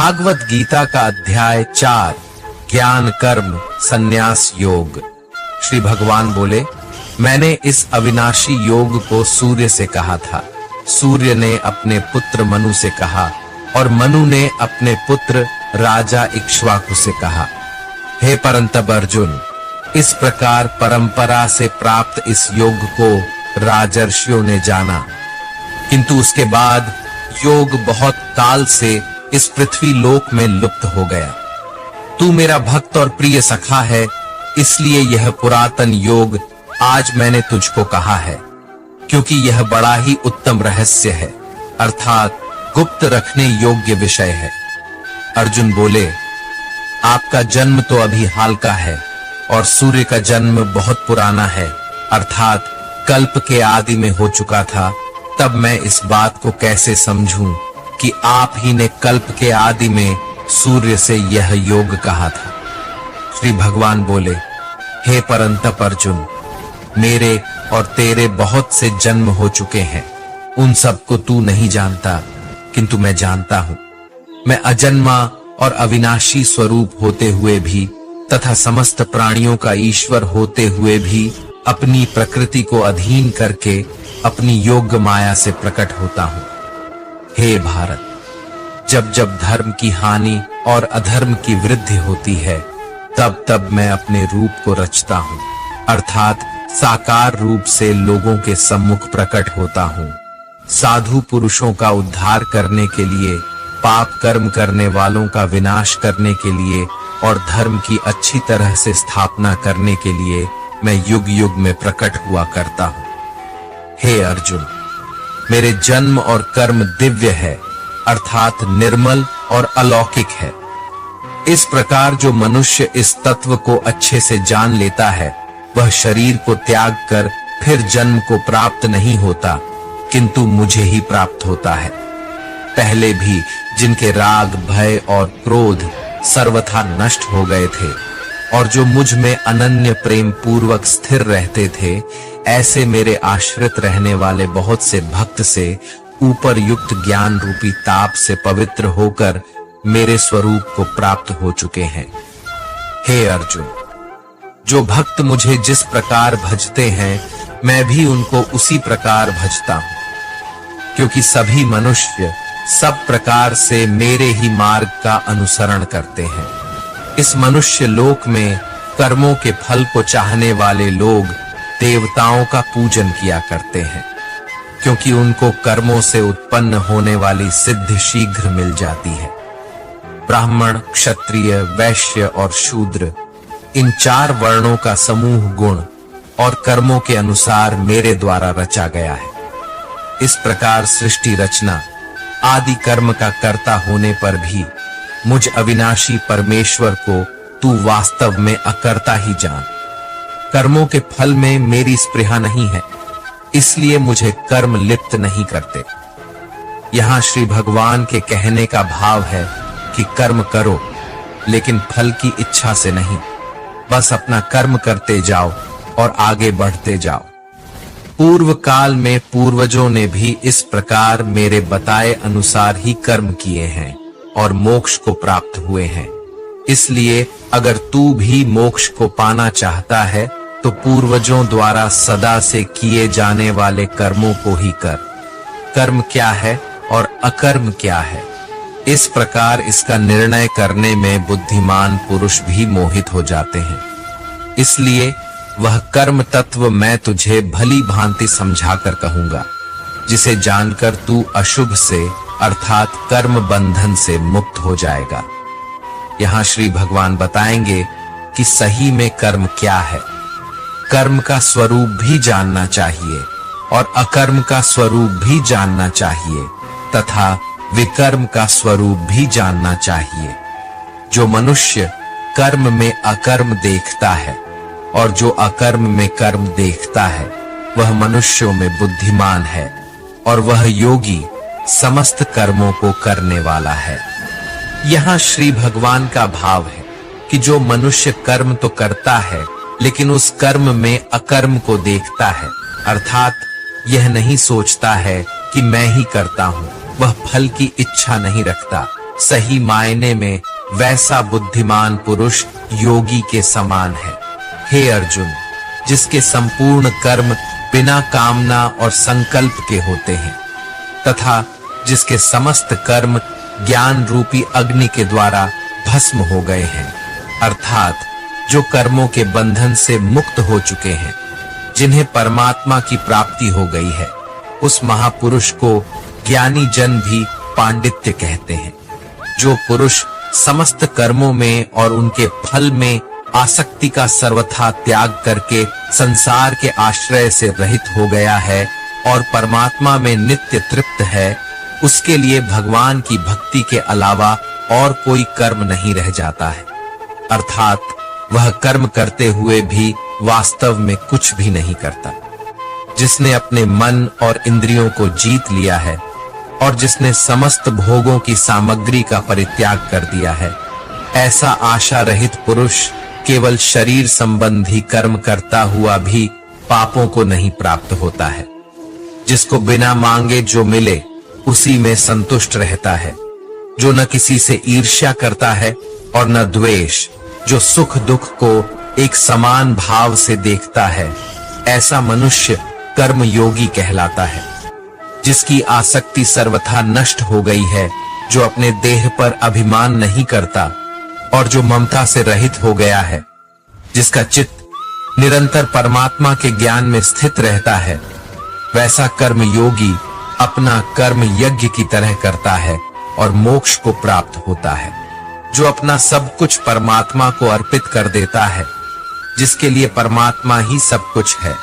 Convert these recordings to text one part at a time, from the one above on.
भागवत गीता का अध्याय 4 ज्ञान कर्म संन्यास योग। श्री भगवान बोले, मैंने इस अविनाशी योग को सूर्य से कहा था, सूर्य ने अपने पुत्र मनु से कहा और मनु ने अपने पुत्र राजा इक्ष्वाकु से कहा। हे परंतप अर्जुन, इस प्रकार परंपरा से प्राप्त इस योग को राजर्षियों ने जाना, किंतु उसके बाद योग बहुत काल से इस पृथ्वी लोक में लुप्त हो गया। तू मेरा भक्त और प्रिय सखा है, इसलिए यह पुरातन योग आज मैंने तुझको कहा है, क्योंकि यह बड़ा ही उत्तम रहस्य है, अर्थात गुप्त रखने योग्य विषय है। अर्जुन बोले, आपका जन्म तो अभी हाल का है और सूर्य का जन्म बहुत पुराना है, अर्थात कल्प के आदि में हो चुका था। तब मैं इस बात को कैसे समझूं कि आप ही ने कल्प के आदि में सूर्य से यह योग कहा था। श्री भगवान बोले, हे परंतप अर्जुन, मेरे और तेरे बहुत से जन्म हो चुके हैं, उन सब को तू नहीं जानता, किंतु मैं जानता हूं। मैं अजन्मा और अविनाशी स्वरूप होते हुए भी तथा समस्त प्राणियों का ईश्वर होते हुए भी अपनी प्रकृति को अधीन करके अपनी योग्य माया से प्रकट होता हूं। हे भारत, जब जब धर्म की हानि और अधर्म की वृद्धि होती है, तब तब मैं अपने रूप को रचता हूं, अर्थात साकार रूप से लोगों के सम्मुख प्रकट होता हूं। साधु पुरुषों का उद्धार करने के लिए, पाप कर्म करने वालों का विनाश करने के लिए और धर्म की अच्छी तरह से स्थापना करने के लिए मैं युग युग में प्रकट हुआ करता हूं। हे अर्जुन, मेरे जन्म और कर्म दिव्य है, अर्थात निर्मल और अलौकिक है। इस प्रकार जो मनुष्य इस तत्व को अच्छे से जान लेता है, वह शरीर को त्याग कर फिर जन्म को प्राप्त नहीं होता, किंतु मुझे ही प्राप्त होता है। पहले भी जिनके राग, भय और क्रोध सर्वथा नष्ट हो गए थे और जो मुझ में अनन्य प्रेम पूर्वक स्थिर रहते थे, ऐसे मेरे आश्रित रहने वाले बहुत से भक्त से ऊपर युक्त ज्ञान रूपी ताप से पवित्र होकर मेरे स्वरूप को प्राप्त हो चुके हैं। हे अर्जुन, जो भक्त मुझे जिस प्रकार भजते हैं, मैं भी उनको उसी प्रकार भजता हूं, क्योंकि सभी मनुष्य सब प्रकार से मेरे ही मार्ग का अनुसरण करते हैं। इस मनुष्य लोक में कर्मों के फल को चाहने वाले लोग देवताओं का पूजन किया करते हैं, क्योंकि उनको कर्मों से उत्पन्न होने वाली सिद्धि शीघ्र मिल जाती है। ब्राह्मण, क्षत्रिय, वैश्य और शूद्र, इन 4 वर्णों का समूह गुण और कर्मों के अनुसार मेरे द्वारा रचा गया है। इस प्रकार सृष्टि रचना आदि कर्म का कर्ता होने पर भी मुझ अविनाशी परमेश्वर को तू वास्तव में अकर्ता ही जान। कर्मों के फल में मेरी स्पृहा नहीं है, इसलिए मुझे कर्म लिप्त नहीं करते। यहां श्री भगवान के कहने का भाव है कि कर्म करो, लेकिन फल की इच्छा से नहीं, बस अपना कर्म करते जाओ और आगे बढ़ते जाओ। पूर्व काल में पूर्वजों ने भी इस प्रकार मेरे बताए अनुसार ही कर्म किए हैं और मोक्ष को प्राप्त हुए हैं। इसलिए अगर तू भी मोक्ष को पाना चाहता है, तो पूर्वजों द्वारा सदा से किए जाने वाले कर्मों को ही कर। कर्म क्या है और अकर्म क्या है, इस प्रकार इसका निर्णय करने में बुद्धिमान पुरुष भी मोहित हो जाते हैं। इसलिए वह कर्म तत्व मैं तुझे भली भांति समझाकर कहूंगा, जिसे जानकर तू अशुभ से अर्थात कर्म बंधन से मुक्त हो जाएगा। यहाँ श्री भगवान बताएंगे कि सही में कर्म क्या है। कर्म का स्वरूप भी जानना चाहिए और अकर्म का स्वरूप भी जानना चाहिए तथा विकर्म का स्वरूप भी जानना चाहिए। जो मनुष्य कर्म में अकर्म देखता है और जो अकर्म में कर्म देखता है, वह मनुष्यों में बुद्धिमान है और वह योगी समस्त कर्मों को करने वाला है। यहाँ श्री भगवान का भाव है कि जो मनुष्य कर्म तो करता है, लेकिन उस कर्म में अकर्म को देखता है, अर्थात यह नहीं सोचता है कि मैं ही करता हूँ, वह फल की इच्छा नहीं रखता, सही मायने में वैसा बुद्धिमान पुरुष योगी के समान है। हे अर्जुन, जिसके संपूर्ण कर्म बिना कामना और संकल्प के होते हैं तथा जिसके समस्त कर्म ज्ञान रूपी अग्नि के द्वारा भस्म हो गए हैं, अर्थात जो कर्मों के बंधन से मुक्त हो चुके हैं, जिन्हें परमात्मा की प्राप्ति हो गई है, उस महापुरुष को ज्ञानी जन भी पांडित्य कहते हैं। जो पुरुष समस्त कर्मों में और उनके फल में आसक्ति का सर्वथा त्याग करके संसार के आश्रय से रहित हो गया है और परमात्मा में नित्य तृप्त है, उसके लिए भगवान की भक्ति के अलावा और कोई कर्म नहीं रह जाता है। अर्थात वह कर्म करते हुए भी वास्तव में कुछ भी नहीं करता। जिसने अपने मन और इंद्रियों को जीत लिया है और जिसने समस्त भोगों की सामग्री का परित्याग कर दिया है, ऐसा आशा रहित पुरुष केवल शरीर संबंधी कर्म करता हुआ भी पापों को नहीं प्राप्त होता है। जिसको बिना मांगे जो मिले उसी में संतुष्ट रहता है, जो न किसी से ईर्ष्या करता है और न द्वेष, जो सुख दुख को एक समान भाव से देखता है, ऐसा मनुष्य कर्म योगी कहलाता है। जिसकी आसक्ति सर्वथा नष्ट हो गई है, जो अपने देह पर अभिमान नहीं करता और जो ममता से रहित हो गया है, जिसका चित्त निरंतर परमात्मा के ज्ञान में स्थित रहता है, वैसा कर्म योगी अपना कर्म यज्ञ की तरह करता है और मोक्ष को प्राप्त होता है। जो अपना सब कुछ परमात्मा को अर्पित कर देता है, जिसके लिए परमात्मा ही सब कुछ है,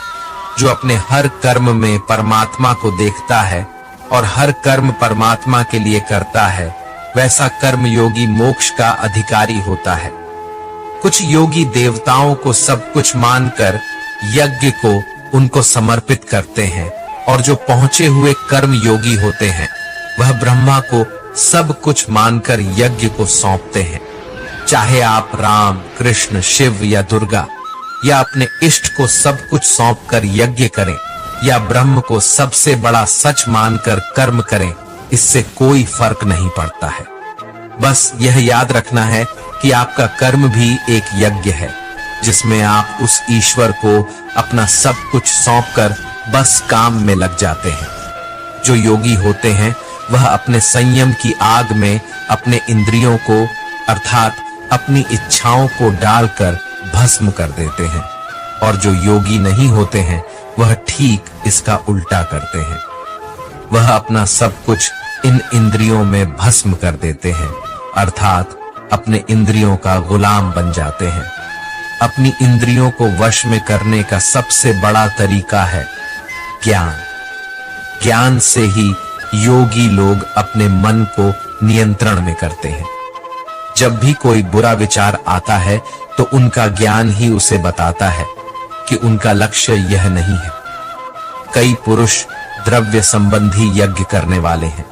जो अपने हर कर्म में परमात्मा को देखता है और हर कर्म परमात्मा के लिए करता है, वैसा कर्म योगी मोक्ष का अधिकारी होता है। कुछ योगी देवताओं को सब कुछ मानकर यज्ञ को उनको समर्पित करते हैं और जो पहुंचे हुए कर्म योगी होते हैं, वह ब्रह्मा को सब कुछ मानकर यज्ञ को सौंपते हैं। चाहे आप राम, कृष्ण, शिव या दुर्गा या अपने इष्ट को सब कुछ सौंपकर यज्ञ करें या ब्रह्म को सबसे बड़ा सच मानकर कर्म करें, इससे कोई फर्क नहीं पड़ता है। बस यह याद रखना है कि आपका कर्म भी एक यज्ञ है, जिसमें आप उस ईश्वर को अपना सब कुछ सौंपकर बस काम में लग जाते हैं। जो योगी होते हैं वह अपने संयम की आग में अपने इंद्रियों को अर्थात अपनी इच्छाओं को डालकर भस्म कर देते हैं, और जो योगी नहीं होते हैं वह ठीक इसका उल्टा करते हैं। वह अपना सब कुछ इन इंद्रियों में भस्म कर देते हैं, अर्थात अपने इंद्रियों का गुलाम बन जाते हैं। अपनी इंद्रियों को वश में करने का सबसे बड़ा तरीका है ज्ञान। ज्ञान से ही योगी लोग अपने मन को नियंत्रण में करते हैं। जब भी कोई बुरा विचार आता है तो उनका ज्ञान ही उसे बताता है कि उनका लक्ष्य यह नहीं है। कई पुरुष द्रव्य संबंधी यज्ञ करने वाले हैं,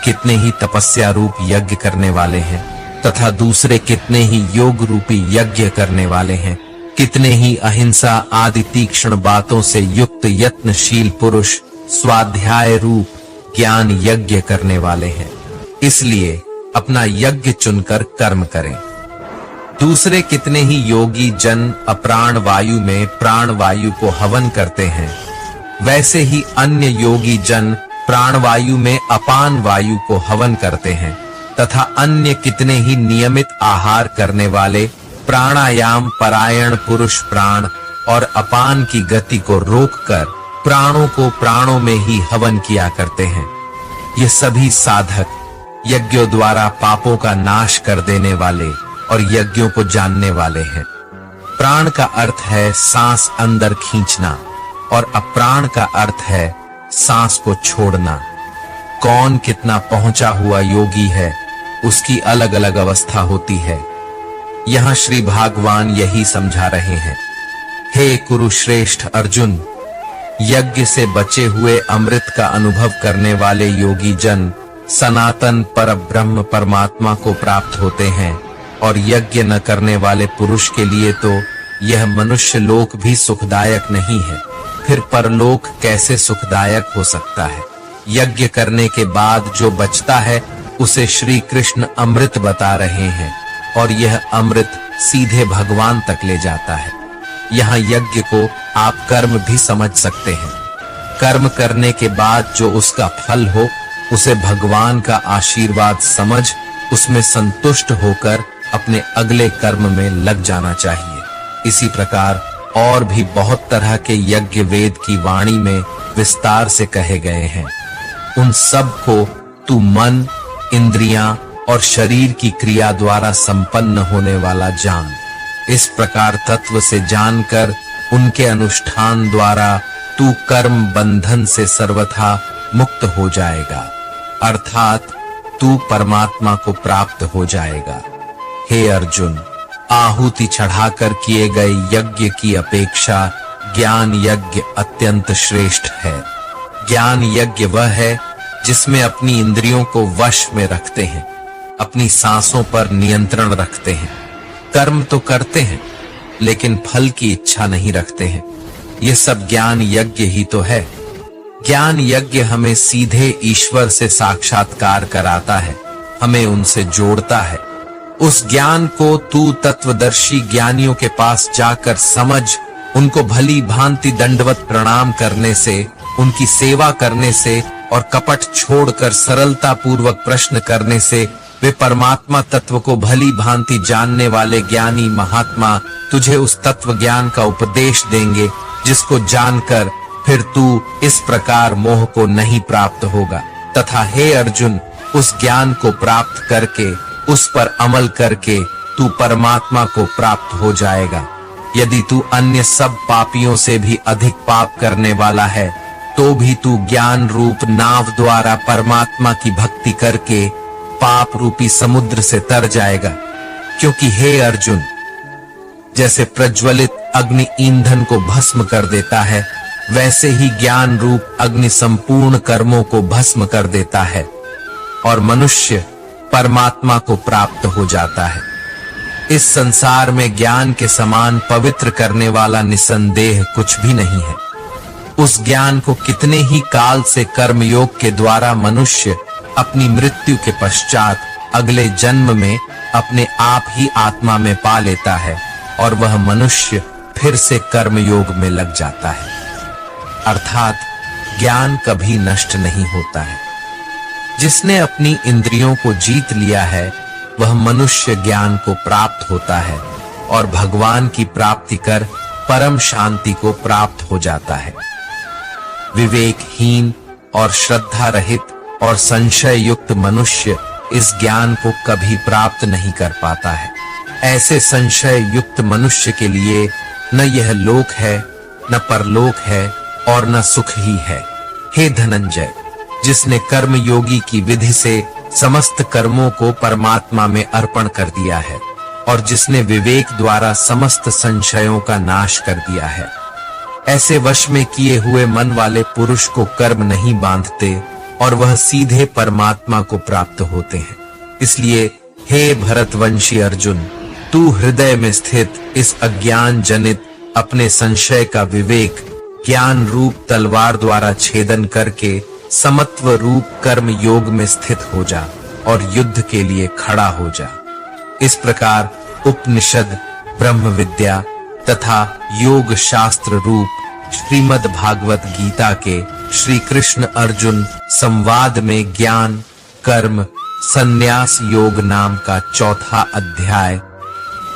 कितने ही तपस्या रूप यज्ञ करने वाले हैं तथा दूसरे कितने ही योग रूपी यज्ञ करने वाले हैं। कितने ही अहिंसा आदि तीक्ष्ण बातों से युक्त यत्नशील पुरुष स्वाध्याय रूप ज्ञान यज्ञ करने वाले हैं। इसलिए अपना यज्ञ चुनकर कर्म करें। दूसरे कितने ही योगी जन अप्राण वायु में प्राण वायु को हवन करते हैं, वैसे ही अन्य योगी जन प्राण वायु में अपान वायु को हवन करते हैं तथा अन्य कितने ही नियमित आहार करने वाले प्राणायाम परायण पुरुष प्राण और अपान की गति को रोककर प्राणों को प्राणों में ही हवन किया करते हैं। ये सभी साधक यज्ञों द्वारा पापों का नाश कर देने वाले और यज्ञों को जानने वाले हैं। प्राण का अर्थ है सांस अंदर खींचना और अप्राण का अर्थ है सांस को छोड़ना। कौन कितना पहुंचा हुआ योगी है उसकी अलग अलग अवस्था होती है। यहाँ श्री भगवान यही समझा रहे हैं। हे कुरुश्रेष्ठ अर्जुन, यज्ञ से बचे हुए अमृत का अनुभव करने वाले योगी जन सनातन परब्रह्म परमात्मा को प्राप्त होते हैं, और यज्ञ न करने वाले पुरुष के लिए तो यह मनुष्य लोक भी सुखदायक नहीं है, फिर परलोक कैसे सुखदायक हो सकता है। यज्ञ करने के बाद जो बचता है उसे श्री कृष्ण अमृत बता रहे हैं और यह अमृत सीधे भगवान तक ले जाता है। यहाँ यज्ञ को आप कर्म भी समझ सकते हैं। कर्म करने के बाद जो उसका फल हो उसे भगवान का आशीर्वाद समझ उसमें संतुष्ट होकर अपने अगले कर्म में लग जाना चाहिए। इसी प्रकार और भी बहुत तरह के यज्ञ वेद की वाणी में विस्तार से कहे गए हैं। उन सब को तू मन, इंद्रियां और शरीर की क्रिया द्वारा संपन्न होने वाला जान। इस प्रकार तत्व से जानकर उनके अनुष्ठान द्वारा तू कर्म बंधन से सर्वथा मुक्त हो जाएगा, अर्थात तू परमात्मा को प्राप्त हो जाएगा। हे अर्जुन, आहुति चढ़ाकर किए गए यज्ञ की अपेक्षा ज्ञान यज्ञ अत्यंत श्रेष्ठ है। ज्ञान यज्ञ वह है जिसमें अपनी इंद्रियों को वश में रखते हैं, अपनी सांसों पर नियंत्रण रखते हैं। कर्म तो करते हैं लेकिन फल की इच्छा नहीं रखते हैं। ये सब ज्ञान यज्ञ ही तो है। ज्ञान यज्ञ हमें सीधे ईश्वर से साक्षात्कार कराता है, हमें उनसे जोड़ता है। उस ज्ञान को तू तत्वदर्शी ज्ञानियों के पास जाकर समझ, उनको भली भांति दंडवत प्रणाम करने से, उनकी सेवा करने से और कपट छोड़कर सरलता पूर्वक प्रश्न करने से वे परमात्मा तत्व को भली भांति जानने वाले ज्ञानी महात्मा तुझे उस तत्व ज्ञान का उपदेश देंगे, जिसको जानकर फिर तू इस प्रकार मोह को नहीं प्राप्त होगा। तथा हे अर्जुन, उस ज्ञान को प्राप्त करके उस पर अमल करके तू परमात्मा को प्राप्त हो जाएगा। यदि तू अन्य सब पापियों से भी अधिक पाप करने वाला है तो भी तू ज्ञान रूप नाव द्वारा परमात्मा की भक्ति करके पाप रूपी समुद्र से तर जाएगा। क्योंकि हे अर्जुन, जैसे प्रज्वलित अग्नि ईंधन को भस्म कर देता है, वैसे ही ज्ञान रूप अग्नि संपूर्ण कर्मों को भस्म कर देता है और मनुष्य परमात्मा को प्राप्त हो जाता है। इस संसार में ज्ञान के समान पवित्र करने वाला निसंदेह कुछ भी नहीं है। उस ज्ञान को कितने ही काल से कर्मयोग के द्वारा मनुष्य अपनी मृत्यु के पश्चात अगले जन्म में अपने आप ही आत्मा में पा लेता है और वह मनुष्य फिर से कर्मयोग में लग जाता है। अर्थात ज्ञान कभी नष्ट नहीं होता है। जिसने अपनी इंद्रियों को जीत लिया है वह मनुष्य ज्ञान को प्राप्त होता है और भगवान की प्राप्ति कर परम शांति को प्राप्त हो जाता है। विवेकहीन और श्रद्धा रहित और संशय युक्त मनुष्य इस ज्ञान को कभी प्राप्त नहीं कर पाता है। ऐसे संशय युक्त मनुष्य के लिए न यह लोक है, न परलोक है और न सुख ही है। हे धनंजय, जिसने कर्म योगी की विधि से समस्त कर्मों को परमात्मा में अर्पण कर दिया है और जिसने विवेक द्वारा समस्त संशयों का नाश कर दिया है, ऐसे वश में किए हुए मन वाले पुरुष को कर्म नहीं बांधते और वह सीधे परमात्मा को प्राप्त होते हैं। इसलिए हे भरतवंशी अर्जुन, तू हृदय में स्थित इस अज्ञान जनित अपने संशय का विवेक ज्ञान रूप तलवार द्वारा छेदन करके समत्व रूप कर्म योग में स्थित हो जा और युद्ध के लिए खड़ा हो जा। इस प्रकार उपनिषद, ब्रह्म विद्या तथा योग शास्त्र रूप श्रीमद् भागवत गीता के श्री कृष्ण अर्जुन संवाद में ज्ञान, कर्म, संन्यास योग नाम का चौथा अध्याय